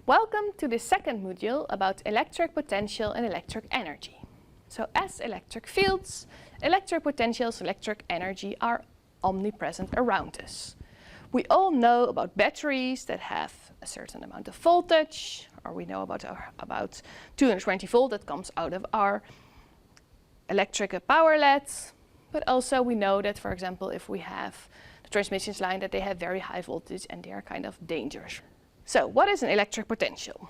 Welcome to the second module about electric potential and electric energy. So as electric fields, electric potentials, electric energy are omnipresent around us. We all know about batteries that have a certain amount of voltage, or we know about 220 volt that comes out of our electric power LEDs, but also we know that, for example, if we have the transmission line, that they have very high voltage and they are kind of dangerous. So what is an electric potential?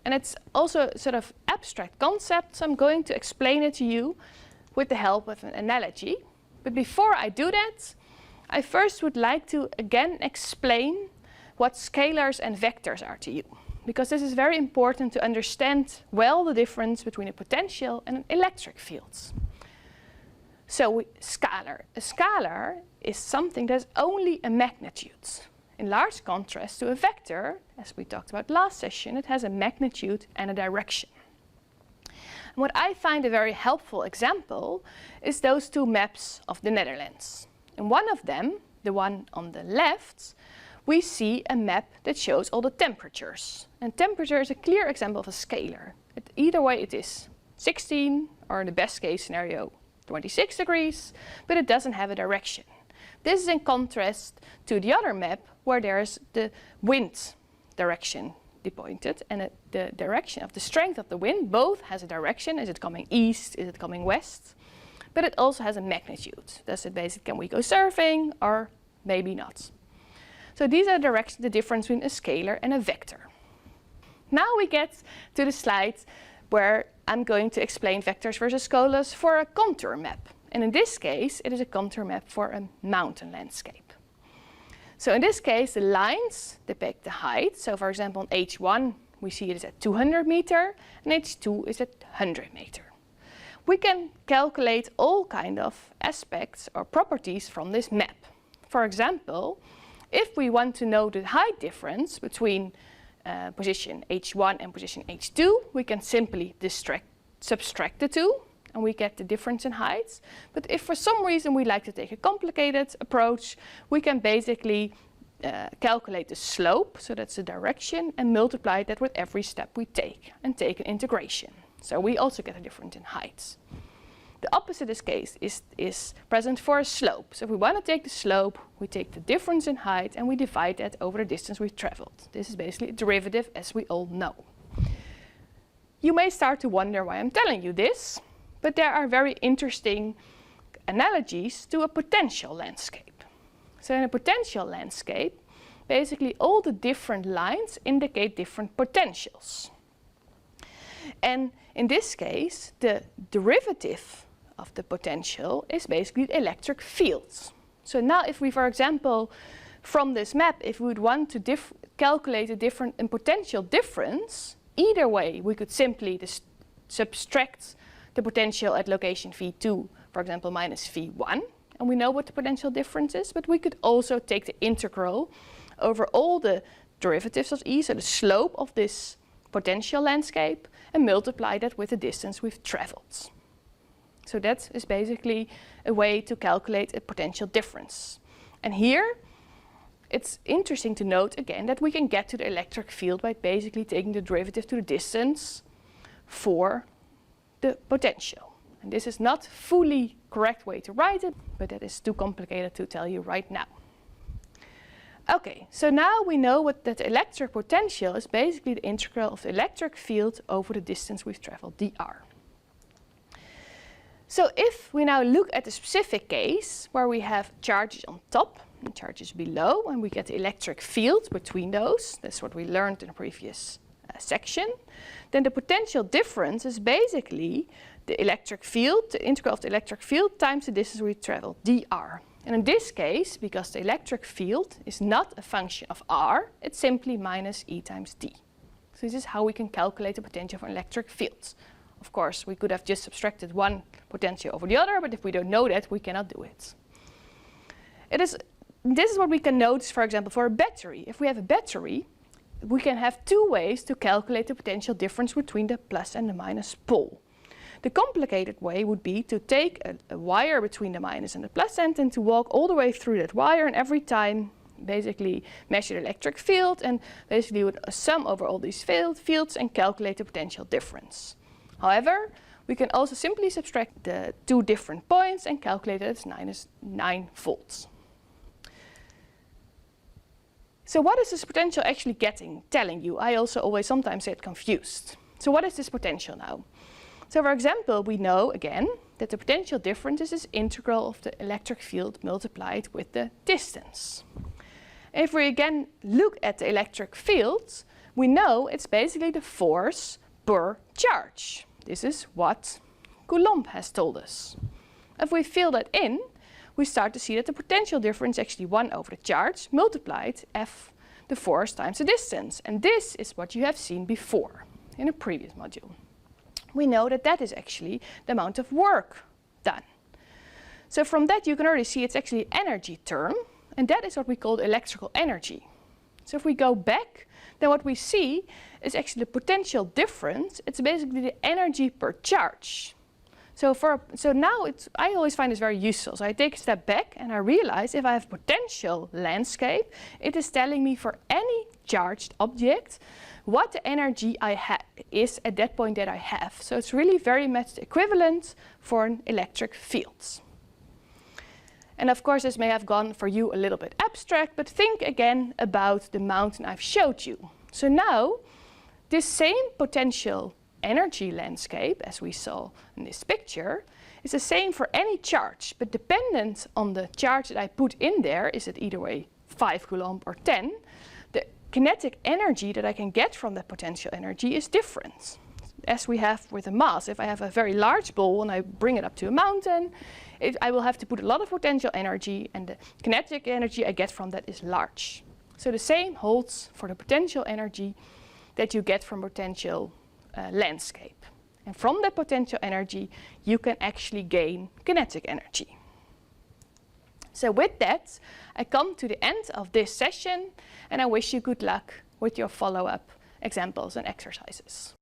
And it's also a sort of abstract concept, so I'm going to explain it to you with the help of an analogy. But before I do that, I first would like to again explain what scalars and vectors are to you, because this is very important to understand well the difference between a potential and an electric field. So a scalar is something that's only a magnitude. In large contrast to a vector, as we talked about last session, it has a magnitude and a direction. And what I find a very helpful example is those two maps of the Netherlands. In one of them, the one on the left, we see a map that shows all the temperatures. And temperature is a clear example of a scalar. Either way it is 16, or in the best case scenario 26 degrees, but it doesn't have a direction. This is in contrast to the other map where there's the wind direction depicted, and the direction of the strength of the wind both has a direction. Is it coming east? Is it coming west? But it also has a magnitude. Does it basically, can we go surfing or maybe not? So these are the difference between a scalar and a vector. Now we get to the slide where I'm going to explain vectors versus scalars for a contour map. And in this case, it is a contour map for a mountain landscape. So in this case, the lines depict the height. So for example, on H1, we see it is at 200 meter, and H2 is at 100 meter. We can calculate all kind of aspects or properties from this map. For example, if we want to know the height difference between position H1 and position H2, we can simply subtract the two, and we get the difference in heights. But if for some reason we like to take a complicated approach, we can basically calculate the slope, so that's the direction, and multiply that with every step we take, and take an integration. So we also get a difference in heights. The opposite is case is present for a slope. So if we want to take the slope, we take the difference in height and we divide that over the distance we've traveled. This is basically a derivative, as we all know. You may start to wonder why I'm telling you this, but there are very interesting analogies to a potential landscape. So in a potential landscape, basically all the different lines indicate different potentials. And in this case, the derivative of the potential is basically the electric fields. So now if we, for example, from this map, if we would want to calculate a potential difference, either way we could simply subtract the potential at location V2, for example, minus V1, and we know what the potential difference is, but we could also take the integral over all the derivatives of E, so the slope of this potential landscape, and multiply that with the distance we've traveled. So that is basically a way to calculate a potential difference. And here it's interesting to note again that we can get to the electric field by basically taking the derivative to the distance for the potential. And this is not fully correct way to write it, but that is too complicated to tell you right now. Okay, so now we know that the electric potential is basically the integral of the electric field over the distance we've traveled, dr. So if we now look at a specific case where we have charges on top and charges below, and we get the electric field between those, that's what we learned in the previous section, then the potential difference is basically the electric field, the integral of the electric field times the distance we traveled, dr. And in this case, because the electric field is not a function of r, it's simply minus E times d. So this is how we can calculate the potential for an electric field. Of course, we could have just subtracted one potential over the other, but if we don't know that, we cannot do it. This is what we can notice, for example, for a battery. If we have a battery, we can have two ways to calculate the potential difference between the plus and the minus pole. The complicated way would be to take a wire between the minus and the plus end and to walk all the way through that wire, and every time basically measure the electric field and basically would sum over all these fields and calculate the potential difference. However, we can also simply subtract the two different points and calculate that it's -9 volts. So what is this potential actually telling you? I also always sometimes get confused. So what is this potential now? So for example, we know again that the potential difference is this integral of the electric field multiplied with the distance. If we again look at the electric field, we know it's basically the force per charge. This is what Coulomb has told us. If we fill that in, we start to see that the potential difference is actually 1 over the charge multiplied F, the force times the distance. And this is what you have seen before in a previous module. We know that that is actually the amount of work done. So from that you can already see it's actually energy term, and that is what we call electrical energy. So if we go back, then what we see is actually the potential difference. It's basically the energy per charge. So now I always find this very useful. So I take a step back and I realize if I have potential landscape, it is telling me for any charged object what the energy is at that point that I have. So it's really very much the equivalent for an electric field. And of course this may have gone for you a little bit abstract, but think again about the mountain I've showed you. So now this same potential energy landscape, as we saw in this picture, is the same for any charge, but dependent on the charge that I put in there, is it either way 5 Coulomb or 10, the kinetic energy that I can get from that potential energy is different. As we have with a mass, if I have a very large ball and I bring it up to a mountain, I will have to put a lot of potential energy, and the kinetic energy I get from that is large. So the same holds for the potential energy that you get from potential landscape. And from that potential energy, you can actually gain kinetic energy. So with that, I come to the end of this session, and I wish you good luck with your follow-up examples and exercises.